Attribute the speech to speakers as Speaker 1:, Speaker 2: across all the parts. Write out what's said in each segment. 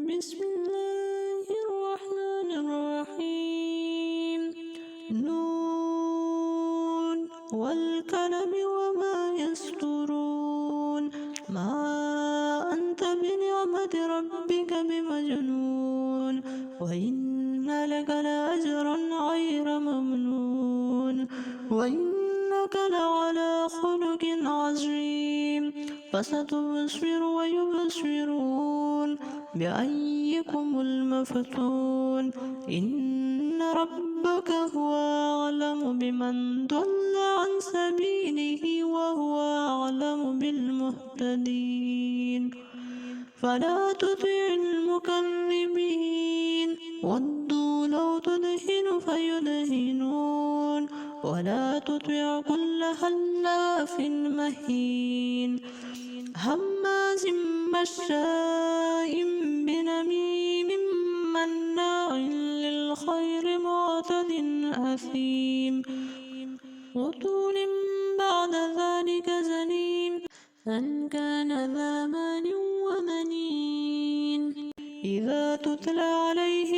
Speaker 1: بسم الله الرحمن الرحيم. نون والقلم وما يسطرون. ما أنت بنعمة ربك بمجنون، وإن لك لأجرا غير ممنون، وإنك لعلى خلق عظيم. فستبصر ويبصرون بأيكم المفتون. إن ربك هو أعلم بمن ضل عن سبيله وهو أعلم بالمهتدين. فلا تطع المكذبين، ودوا لو تدهن فيدهنون. ولا تطع كل حلاف مهين، هماز مشاء بنميم، مناع للخير معتد أثيم. عتل بعد ذلك زنيم، أن كان ذا مال وبنين. إذا تتلى عليه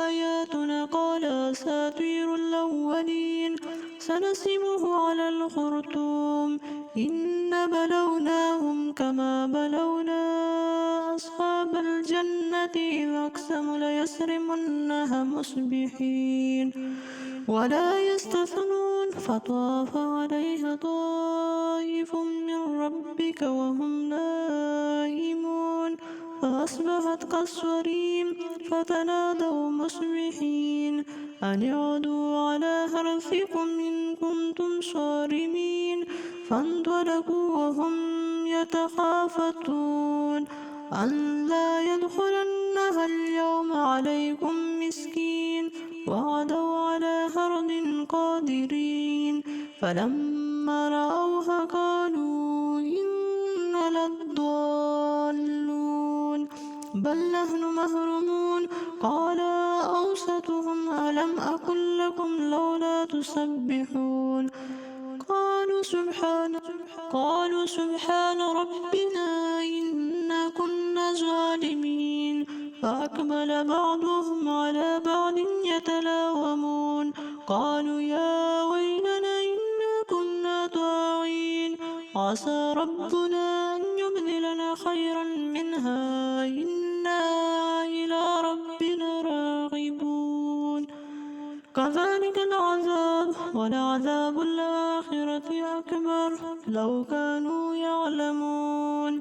Speaker 1: آياتنا قال أساطير الأولين. سنسمه على الخرطوم، إن بلوناهم كما بلونا أصحاب الجنة إذ أقسموا ليصرمنها مصبحين ولا يستثنون. فطاف عليها طائف من ربك وهم نائمون، فأصبحت كالصريم. فتنادوا مصبحين أن اغدوا على حرثكم إن كنتم صارمين. فانطلقوا وهم يتخافتون أن لا يدخلنها اليوم عليكم مسكين، وغدوا على حرد قادرين. فلما رأوها قالوا إنا لضالون، بل نحن محرومون. قال أوسطهم ألم أقل لكم لولا تسبحون. قالوا سبحان ربنا إنا كنا ظالمين. فأقبل بعضهم على بعض يتلاومون. قالوا يا ويلنا إنا كنا طاغين، عسى ربنا أن يبدلنا خيرا منها إنا إلى ربنا راغبون. كذلك العذاب، ولعذاب الآخرة أكبر لو كانوا يعلمون.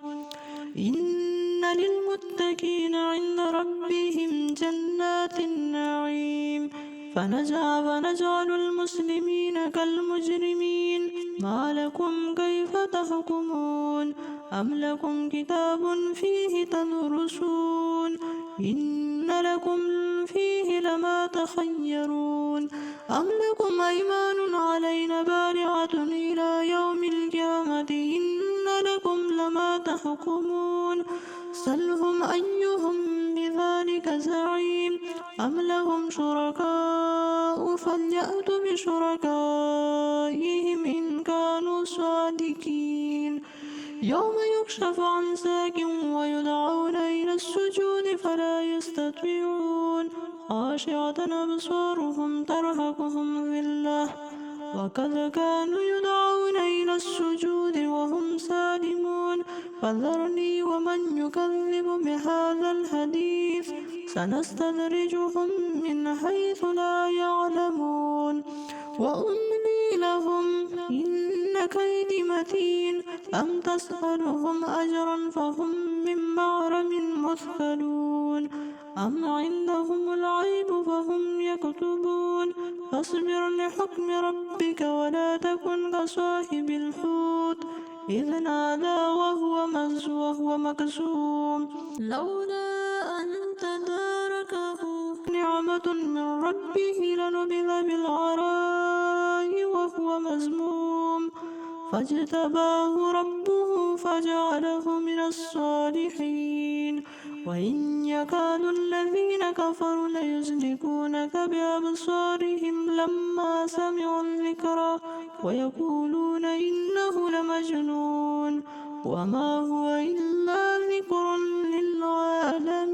Speaker 1: إن للمتقين عند ربهم جنات النعيم. فنجعل المسلمين كالمجرمين. ما لكم كيف تحكمون؟ أم لكم كتاب فيه تدرسون؟ إن لكم فيه لما تخيرون. أم لكم أيمان علينا بالغة إلى يوم القيامة إن لكم لما تحكمون. سلهم أيهم بذلك زعيم. أم لهم شركاء فليأتوا بشركائهم إن كانوا صادقين. يوم يكشف عن ساق ويدعون إلى السجود فلا يستطيعون. خاشعة أبصارهم ترهقهم ذلة، وقد كانوا يدعون إلى السجود وهم سالمون. فذرني ومن يكذب بهذا الحديث سنستدرجهم من حيث لا يعلمون، وأملي لهم إن كيدي متين. أم تسألهم أجرا فهم من مغرم مثقلون، أم عندهم الغيب فهم يكتبون. فاصبر لحكم ربك ولا تكن كصاحب الحوت إذ نادى وهو مكظوم، لولا أن تداركه نعمة من ربه لنبذ بالعراء وهو مذموم. فاجتباه ربه فجعله من الصالحين. وإن يكاد الذين كفروا ليزلقونك بأبصارهم لما سمعوا الذكر ويقولون إنه لمجنون وما هو إلا ذكر للعالمين.